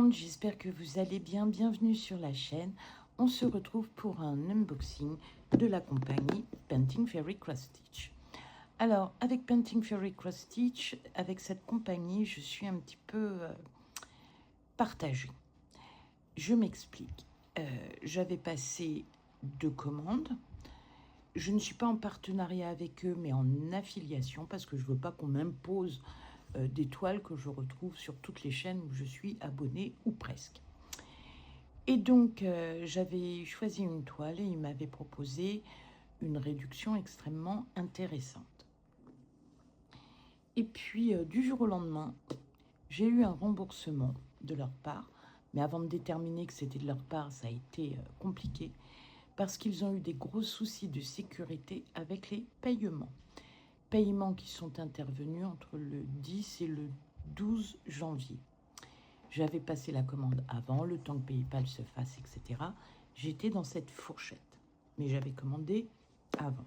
monde, j'espère que vous allez bien. Bienvenue sur la chaîne. On se retrouve pour un unboxing de la compagnie Painting Fairy Cross Stitch. Alors, avec Painting Fairy Cross Stitch, avec cette compagnie, je suis un petit peu partagée. Je m'explique. J'avais passé 2 commandes. Je ne suis pas en partenariat avec eux, mais en affiliation, parce que je ne veux pas qu'on m'impose des toiles que je retrouve sur toutes les chaînes où je suis abonnée, ou presque. Et donc, j'avais choisi une toile et ils m'avaient proposé une réduction extrêmement intéressante. Et puis, du jour au lendemain, j'ai eu un remboursement de leur part. Mais avant de déterminer que c'était de leur part, ça a été compliqué, parce qu'ils ont eu des gros soucis de sécurité avec les paiements. Paiements qui sont intervenus entre le 10 et le 12 janvier. J'avais passé la commande avant, le temps que PayPal se fasse, etc. J'étais dans cette fourchette, mais j'avais commandé avant.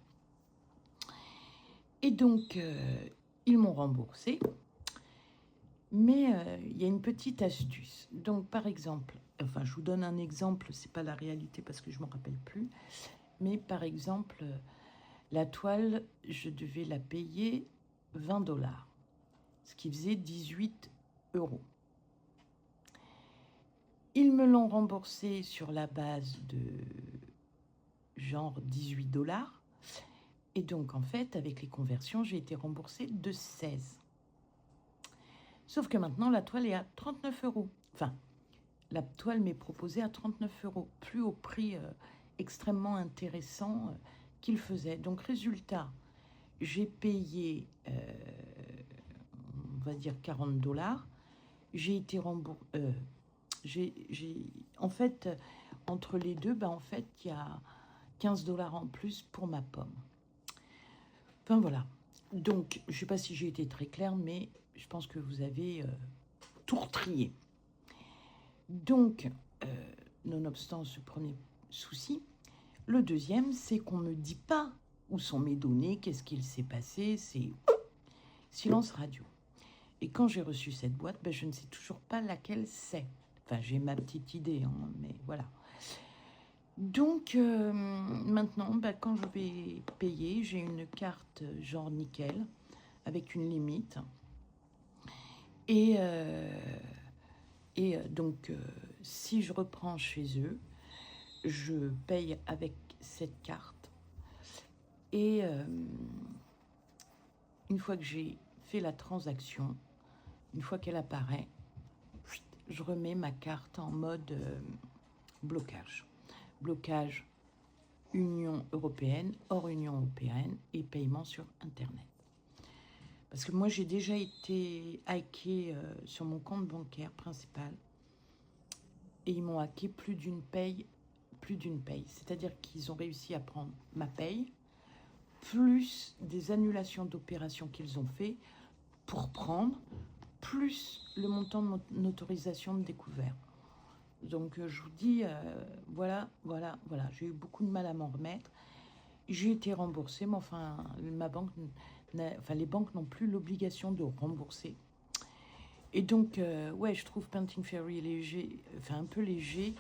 Et donc, ils m'ont remboursé, mais il y a une petite astuce. Donc, par exemple, enfin, je vous donne un exemple, c'est pas la réalité parce que je ne me rappelle plus, mais par exemple, la toile, je devais la payer 20 $, ce qui faisait 18 €. Ils me l'ont remboursé sur la base de genre 18 $. Et donc, en fait, avec les conversions, j'ai été remboursée de 16. Sauf que maintenant, la toile est à 39 €. Enfin, la toile m'est proposée à 39 €, plus au prix extrêmement intéressant qu'il faisait. Donc, résultat, j'ai payé, on va dire 40 $. J'ai été remboursé. En fait, entre les deux, en fait, il y a 15 $ en plus pour ma pomme. Enfin, voilà. Donc, je ne sais pas si j'ai été très claire, mais je pense que vous avez tout retrié. Donc, nonobstant ce premier souci, le deuxième, c'est qu'on ne me dit pas où sont mes données, qu'est-ce qu'il s'est passé, c'est silence radio. Et quand j'ai reçu cette boîte, je ne sais toujours pas laquelle c'est. Enfin, j'ai ma petite idée, hein, mais voilà. Donc, maintenant, quand je vais payer, j'ai une carte genre nickel, avec une limite. Et donc, si je reprends chez eux, je paye avec cette carte. Et une fois que j'ai fait la transaction, une fois qu'elle apparaît, je remets ma carte en mode blocage. Blocage Union européenne, hors Union européenne et paiement sur Internet. Parce que moi, j'ai déjà été hacké sur mon compte bancaire principal et ils m'ont hacké plus d'une paye. C'est-à-dire qu'ils ont réussi à prendre ma paye, plus des annulations d'opérations qu'ils ont fait pour prendre, plus le montant de mon autorisation de découvert. Donc, je vous dis, voilà. J'ai eu beaucoup de mal à m'en remettre. J'ai été remboursée, mais enfin, les banques n'ont plus l'obligation de rembourser. Et donc, ouais, je trouve Painting Fairy léger, un peu léger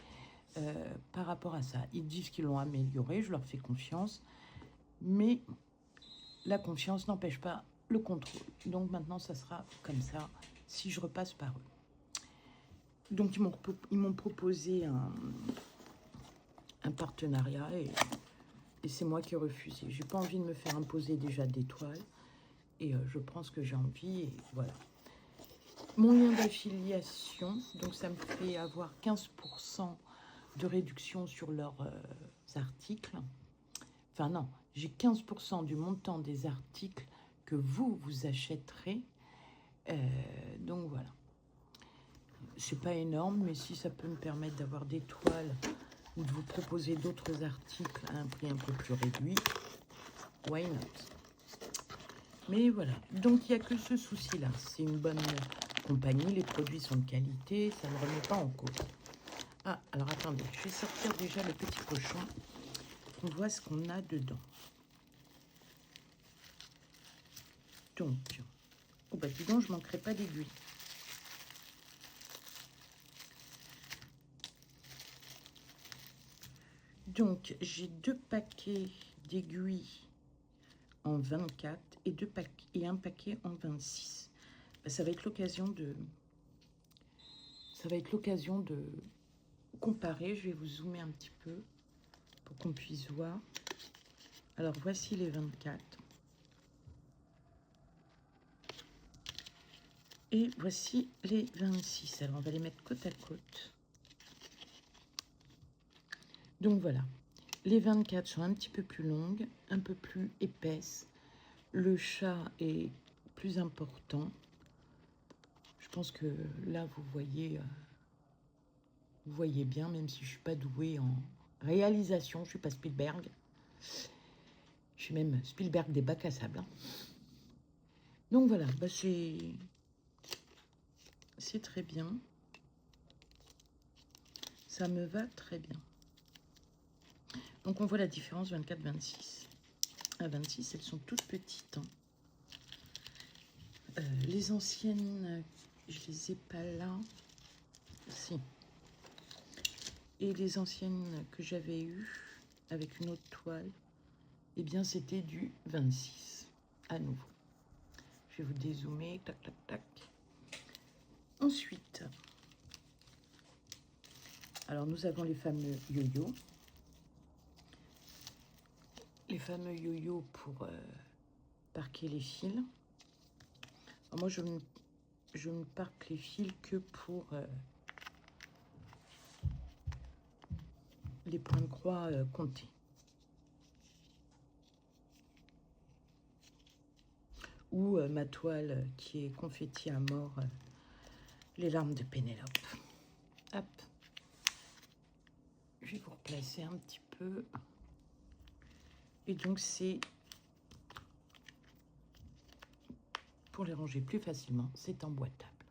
par rapport à ça. Ils disent qu'ils l'ont amélioré, je leur fais confiance, mais la confiance n'empêche pas le contrôle. Donc maintenant, ça sera comme ça si je repasse par eux. Donc, ils m'ont proposé un partenariat et c'est moi qui ai refusé. J'ai pas envie de me faire imposer déjà des toiles et je prends ce que j'ai envie et voilà. Mon lien d'affiliation, donc ça me fait avoir 15% de réduction sur leurs articles. Enfin non, j'ai 15% du montant des articles que vous achèterez. Donc voilà. C'est pas énorme, mais si ça peut me permettre d'avoir des toiles ou de vous proposer d'autres articles à un prix un peu plus réduit, why not? Mais voilà, donc il n'y a que ce souci-là. C'est une bonne compagnie, les produits sont de qualité, ça ne remet pas en cause. Ah, alors attendez, je vais sortir déjà le petit cochon. On voit ce qu'on a dedans. Donc, oh bah dis donc, je ne manquerai pas d'aiguilles. Donc, j'ai 2 paquets d'aiguilles en 24 et un paquet en 26. Ça va être l'occasion de... comparer. Je vais vous zoomer un petit peu pour qu'on puisse voir. Alors, voici les 24. Et voici les 26. Alors, on va les mettre côte à côte. Donc, voilà. Les 24 sont un petit peu plus longues, un peu plus épaisses. Le chat est plus important. Je pense que là, vous voyez bien, même si je ne suis pas douée en réalisation. Je ne suis pas Spielberg. Je suis même Spielberg des bacs à sable. Hein. Donc, voilà. Bah, c'est très bien. Ça me va très bien. Donc, on voit la différence 24-26. À 26, elles sont toutes petites. Hein. Les anciennes, je les ai pas là. Si. Et les anciennes que j'avais eues avec une autre toile, eh bien, c'était du 26. À nouveau. Je vais vous dézoomer. Tac, tac, tac. Ensuite, alors nous avons les fameux yo-yo. Les fameux yo-yo pour parquer les fils. Alors moi, je ne parque les fils que pour les points de croix comptés. Ou ma toile qui est confetti à mort, les larmes de Pénélope. Hop. Je vais vous replacer un petit peu. Et donc, c'est... Pour les ranger plus facilement, c'est emboîtable.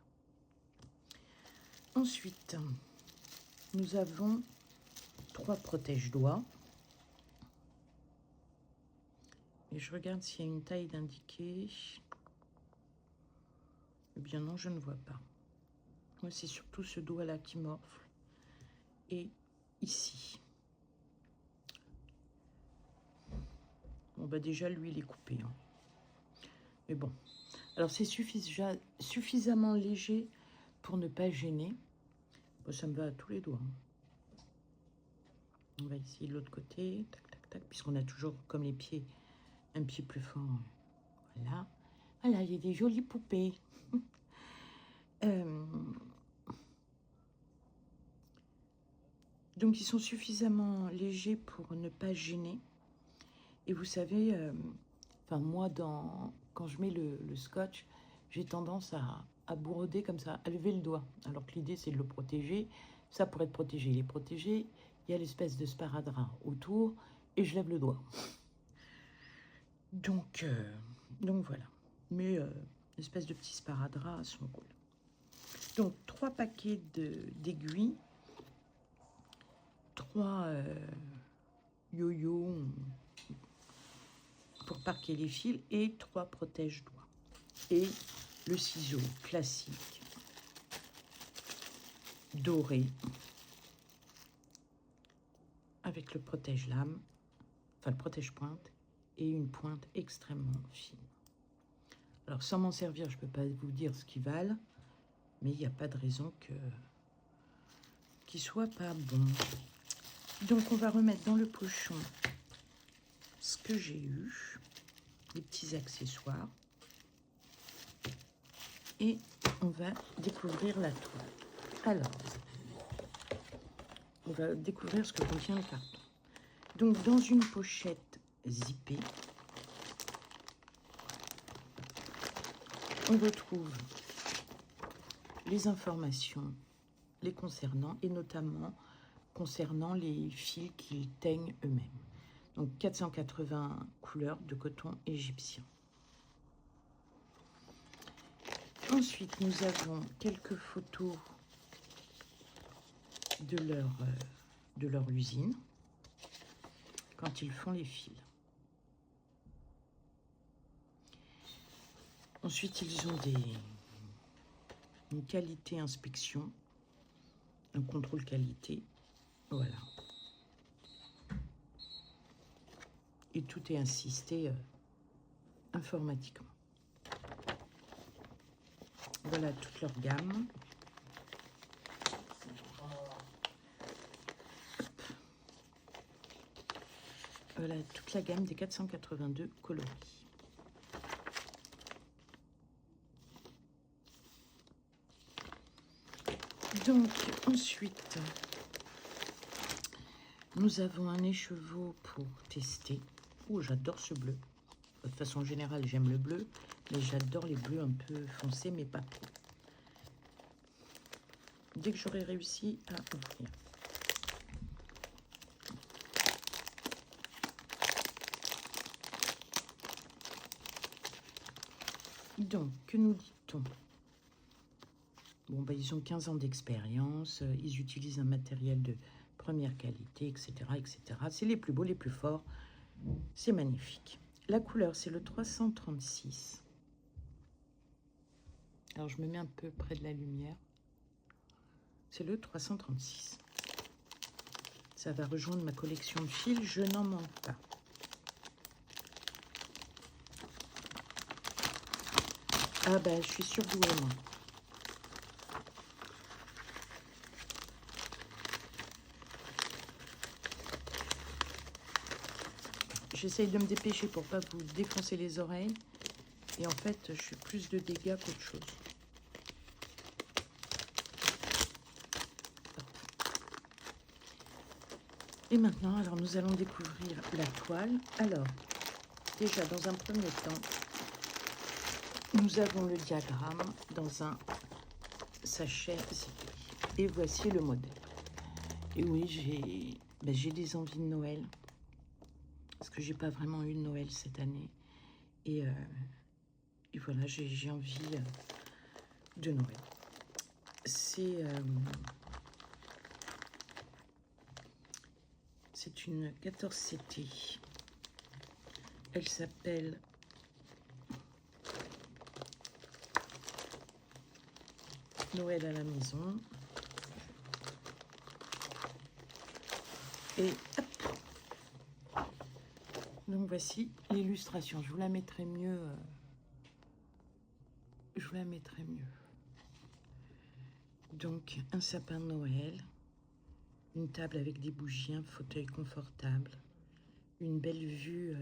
Ensuite, nous avons 3 protège-doigts. Et je regarde s'il y a une taille d'indiquer. Eh bien non, je ne vois pas. Moi, c'est surtout ce doigt-là qui morfle. Et ici. Bon, bah déjà, lui, il est coupé. Hein. Mais bon. Alors, c'est suffisamment léger pour ne pas gêner. Bon, ça me va à tous les doigts. On va ici de l'autre côté. Tac, tac, tac. Puisqu'on a toujours, comme les pieds, un pied plus fort. Voilà. Voilà, il y a des jolies poupées. Donc, ils sont suffisamment légers pour ne pas gêner. Et vous savez, enfin, moi, quand je mets le scotch, j'ai tendance à bourroder comme ça, à lever le doigt. Alors que l'idée, c'est de le protéger. Ça, pour être protégé, il est protégé. Il y a l'espèce de sparadrap autour et je lève le doigt. Donc voilà. Mais l'espèce de petits sparadraps sont cool. Donc, 3 paquets d'aiguilles, 3 yo-yo pour parquer les fils et 3 protège-doigts. Et le ciseau classique, doré, avec le protège-lame, enfin le protège-pointe, et une pointe extrêmement fine. Alors, sans m'en servir, je ne peux pas vous dire ce qu'ils valent, mais il n'y a pas de raison qu'ils ne soient pas bons. Donc, on va remettre dans le pochon ce que j'ai eu, les petits accessoires, et on va découvrir la toile. Alors, on va découvrir ce que contient le carton. Donc, dans une pochette zippée, on retrouve les informations les concernant, et notamment concernant les fils qu'ils teignent eux-mêmes. Donc 480 couleurs de coton égyptien. Ensuite, nous avons quelques photos de leur usine quand ils font les fils. Ensuite, ils ont une qualité inspection, un contrôle qualité. Voilà. Et tout est insisté informatiquement. Voilà toute leur gamme. Voilà toute la gamme des 482 coloris. Donc, ensuite, nous avons un écheveau pour tester. Oh, j'adore ce bleu. De façon générale, j'aime le bleu, mais j'adore les bleus un peu foncés, mais pas trop. Dès que j'aurai réussi à ouvrir. Donc, que nous dit-on? Bon, bah, ils ont 15 ans d'expérience, ils utilisent un matériel de première qualité, etc., etc. C'est les plus beaux, les plus forts. C'est magnifique. La couleur, c'est le 336. Alors, je me mets un peu près de la lumière. C'est le 336. Ça va rejoindre ma collection de fils, je n'en manque pas. Ah bah, je suis surdouée, moi. J'essaye de me dépêcher pour pas vous défoncer les oreilles. Et en fait, je suis plus de dégâts qu'autre chose. Et maintenant, alors nous allons découvrir la toile. Alors, déjà dans un premier temps, nous avons le diagramme dans un sachet zippé. Et voici le modèle. Et oui, j'ai des envies de Noël. Parce que j'ai pas vraiment eu de Noël cette année. Et voilà, j'ai envie de Noël. C'est une 14 CT. Elle s'appelle Noël à la maison. Et hop. Donc voici l'illustration. Je vous la mettrai mieux. Je vous la mettrai mieux. Donc un sapin de Noël, une table avec des bougies, un fauteuil confortable, une belle vue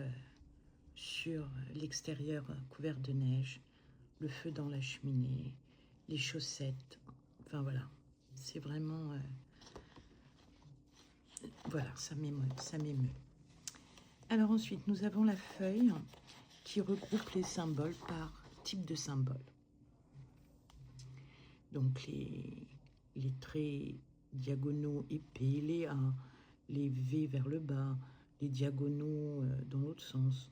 sur l'extérieur couvert de neige, le feu dans la cheminée, les chaussettes. Enfin voilà, c'est vraiment... voilà, ça m'émeut, ça m'émeut. Alors ensuite, nous avons la feuille qui regroupe les symboles par type de symbole. Donc les traits diagonaux épais, les A, les V vers le bas, les diagonaux dans l'autre sens,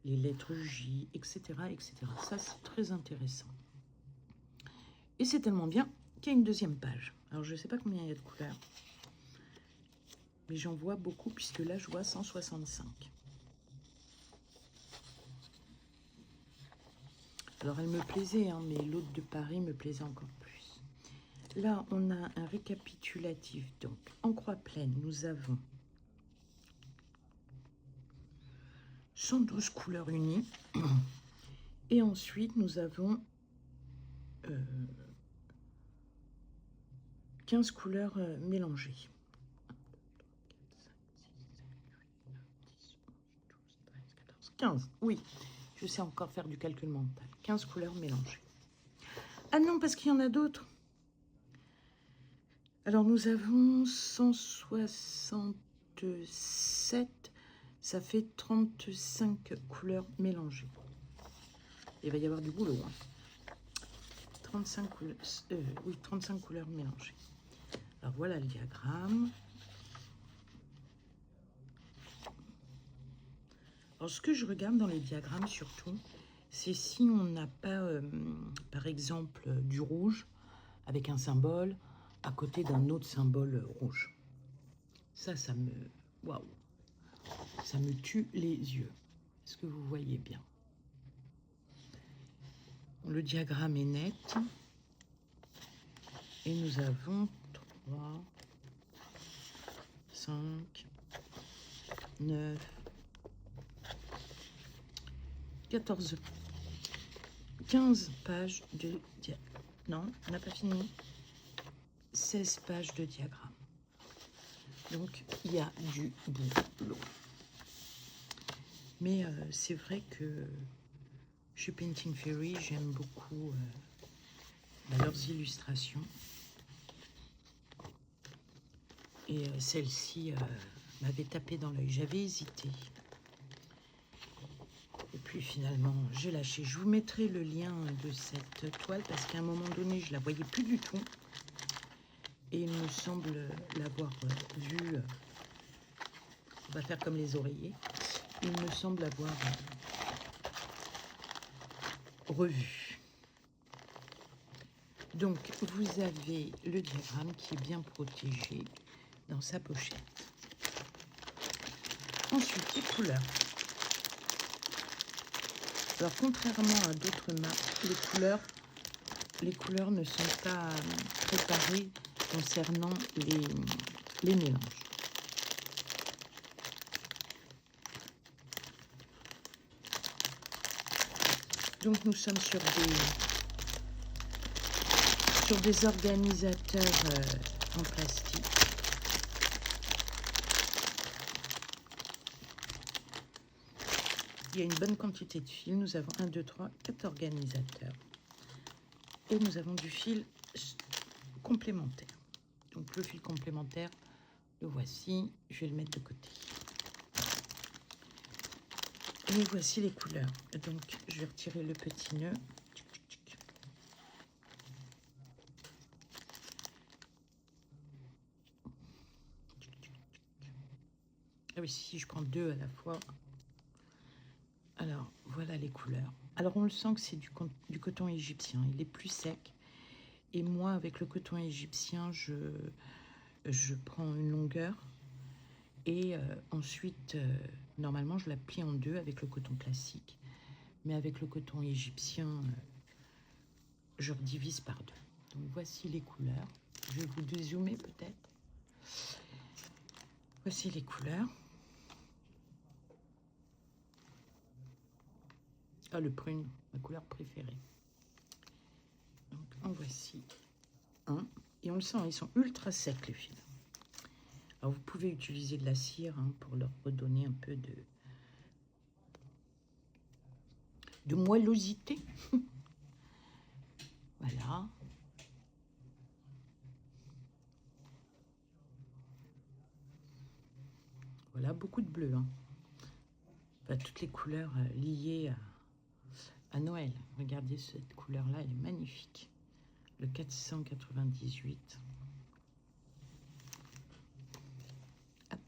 les lettres J, etc., etc. Ça, c'est très intéressant. Et c'est tellement bien qu'il y a une deuxième page. Alors, je ne sais pas combien il y a de couleurs, mais j'en vois beaucoup, puisque là, je vois 165. Alors, elle me plaisait, hein, mais l'autre de Paris me plaisait encore plus. Là, on a un récapitulatif. Donc, en croix pleine, nous avons 112 couleurs unies. Et ensuite, nous avons 15 couleurs mélangées. 15, oui. Je sais encore faire du calcul mental. 15 couleurs mélangées. Ah non, parce qu'il y en a d'autres. Alors, nous avons 167. Ça fait 35 couleurs mélangées. Il va y avoir du boulot. Hein. 35 couleurs, oui, 35 couleurs mélangées. Alors, voilà le diagramme. Alors, ce que je regarde dans les diagrammes, surtout, c'est si on n'a pas, par exemple, du rouge avec un symbole à côté d'un autre symbole rouge. Ça me... Waouh! Ça me tue les yeux. Est-ce que vous voyez bien? Le diagramme est net. Et nous avons 3, 5, 9, 14, 15 pages de diagramme. Non, on n'a pas fini. 16 pages de diagramme. Donc, il y a du boulot. Mais c'est vrai que chez Painting Fairy, j'aime beaucoup leurs illustrations. Et celle-ci m'avait tapé dans l'œil. J'avais hésité. Et puis finalement, j'ai lâché. Je vous mettrai le lien de cette toile parce qu'à un moment donné, je la voyais plus du tout. Et il me semble l'avoir vue. On va faire comme les oreillers. Il me semble avoir revu. Donc, vous avez le diagramme qui est bien protégé dans sa pochette. Ensuite, les couleurs. Alors, contrairement à d'autres marques, les couleurs ne sont pas préparées concernant les mélanges. Donc, nous sommes sur des organisateurs en plastique. Il y a une bonne quantité de fils. Nous avons 1, 2, 3, 4 organisateurs. Et nous avons du fil complémentaire. Donc le fil complémentaire, le voici. Je vais le mettre de côté. Et voici les couleurs. Donc je vais retirer le petit nœud. Ah oui, si je prends 2 à la fois. Alors, voilà les couleurs. Alors, on le sent que c'est du coton égyptien. Il est plus sec. Et moi, avec le coton égyptien, je prends une longueur. Et ensuite, normalement, je la plie en 2 avec le coton classique. Mais avec le coton égyptien, je redivise par 2. Donc, voici les couleurs. Je vais vous dézoomer peut-être. Voici les couleurs. Ah, le prune, ma couleur préférée. Donc, en voici un. Et on le sent, ils sont ultra secs, les fils. Alors, vous pouvez utiliser de la cire pour leur redonner un peu de moellosité. Voilà. Voilà, beaucoup de bleu. Enfin, toutes les couleurs liées à Noël. Regardez cette couleur-là, elle est magnifique. Le 498. Hop.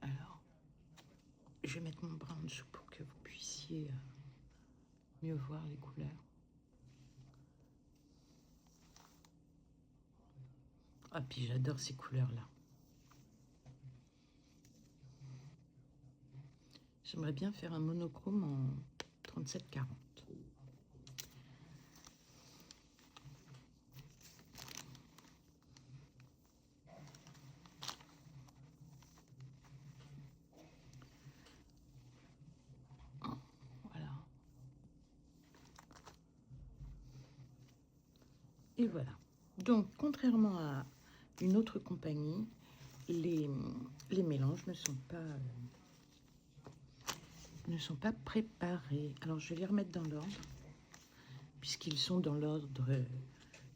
Alors, je vais mettre mon bras en dessous pour que vous puissiez mieux voir les couleurs. Ah, puis j'adore ces couleurs-là. J'aimerais bien faire un monochrome en 37-40. Voilà. Et voilà. Donc, contrairement à une autre compagnie, les mélanges ne sont pas préparés. Alors, je vais les remettre dans l'ordre, puisqu'ils sont dans l'ordre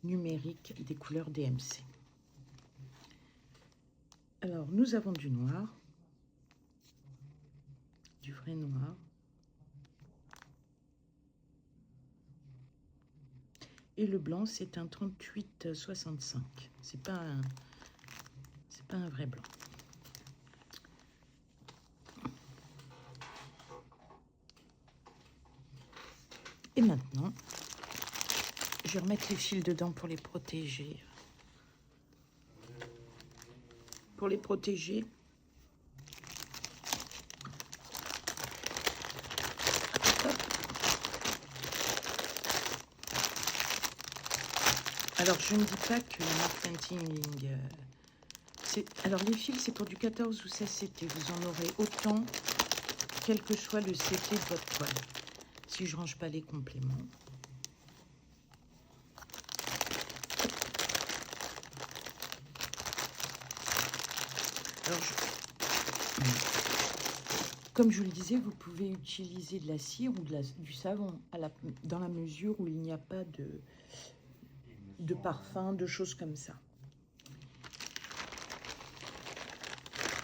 numérique des couleurs DMC. Alors, nous avons du noir, du vrai noir, et le blanc, c'est un 38-65. C'est pas un vrai blanc. Et maintenant, je vais remettre les fils dedans pour les protéger. Pour les protéger, alors je ne dis pas que la marque Painting Alors, les fils, c'est pour du 14 ou 16 CT. Vous en aurez autant, quel que soit le CT de votre toile. Si je range pas les compléments. Alors, comme je vous le disais, vous pouvez utiliser de la cire ou du savon dans la mesure où il n'y a pas de parfum, de choses comme ça.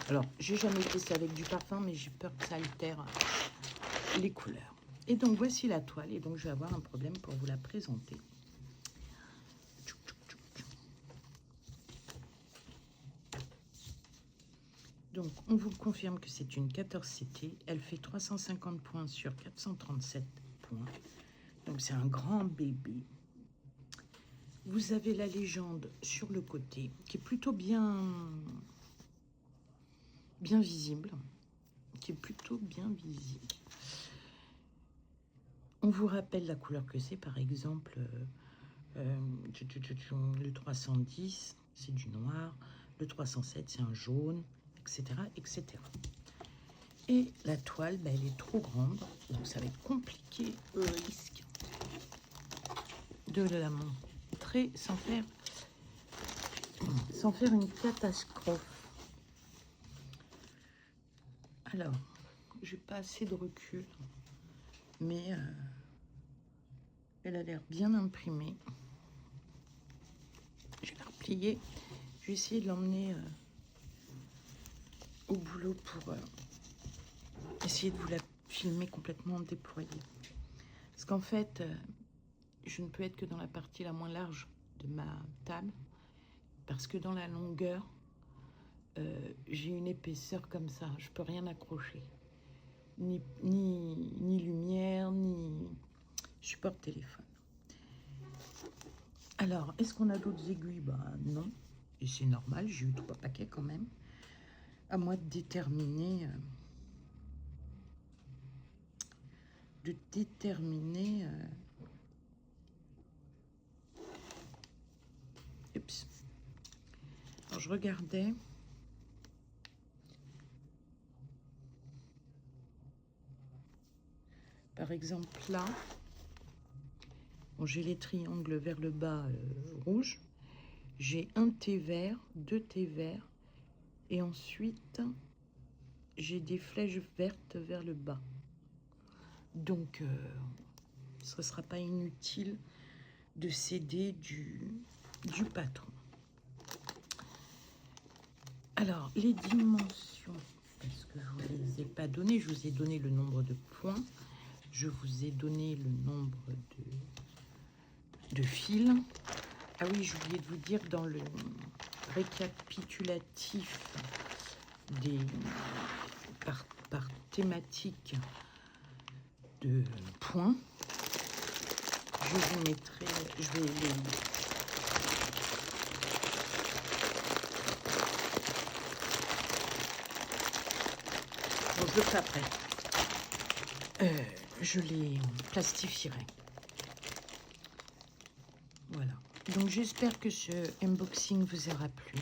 Alors, j'ai jamais testé avec du parfum, mais j'ai peur que ça altère les couleurs. Et donc, voici la toile. Et donc, je vais avoir un problème pour vous la présenter. Donc, on vous confirme que c'est une 14 CT. Elle fait 350 points sur 437 points. Donc, c'est un grand bébé. Vous avez la légende sur le côté, qui est plutôt bien visible. On vous rappelle la couleur que c'est, par exemple, le 310, c'est du noir. Le 307, c'est un jaune, etc., etc. Et la toile, ben, elle est trop grande, donc ça va être compliqué au risque de la montrer sans faire une catastrophe. Alors, j'ai pas assez de recul, mais elle a l'air bien imprimée. Je vais la replier. Je vais essayer de l'emmener au boulot pour essayer de vous la filmer complètement déployée. Parce qu'en fait, je ne peux être que dans la partie la moins large de ma table, parce que dans la longueur, j'ai une épaisseur comme ça, je peux rien accrocher. Ni lumière, ni support téléphone. Alors, est-ce qu'on a d'autres aiguilles? Bah non, et c'est normal, j'ai eu 3 paquets quand même. À moi de déterminer... Oups. Alors, je regardais. Par exemple, là, bon, j'ai les triangles vers le bas rouge. J'ai un thé vert, 2 thés verts. Et ensuite, j'ai des flèches vertes vers le bas. Donc, ce ne sera pas inutile de céder du patron. Alors, les dimensions, parce que je ne vous les ai pas données, je vous ai donné le nombre de points, je vous ai donné le nombre de fils. Ah oui, j'ai oublié de vous dire, dans le récapitulatif par thématique de points, je vous mettrai, je vais les... Bon, je le ferai après. Je les plastifierai. Voilà. Donc, j'espère que ce unboxing vous aura plu,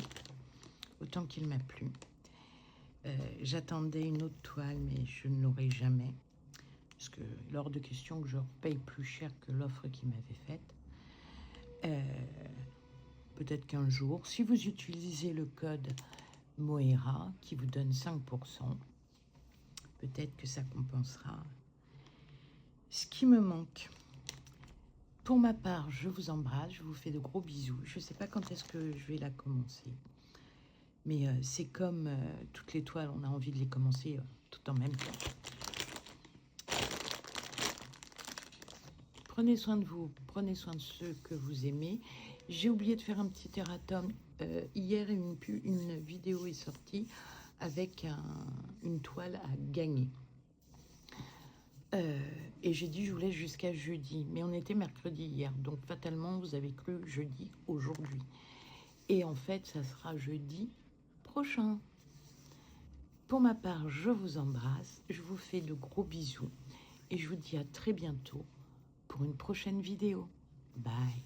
autant qu'il m'a plu. J'attendais une autre toile, mais je ne l'aurai jamais. Parce que, lors de question que je paye plus cher que l'offre qu'il m'avait faite. Peut-être qu'un jour, si vous utilisez le code Moera, qui vous donne 5%, peut-être que ça compensera ce qui me manque. Pour ma part, je vous embrasse, je vous fais de gros bisous. Je ne sais pas quand est-ce que je vais la commencer. Mais c'est comme toutes les toiles, on a envie de les commencer tout en même temps. Prenez soin de vous, prenez soin de ceux que vous aimez. J'ai oublié de faire un petit erratum. Hier, une vidéo est sortie avec une toile à gagner. Et j'ai dit je vous laisse jusqu'à jeudi, mais on était mercredi hier, donc fatalement vous avez cru jeudi aujourd'hui. Et en fait, ça sera jeudi prochain. Pour ma part, je vous embrasse, je vous fais de gros bisous et je vous dis à très bientôt pour une prochaine vidéo. Bye.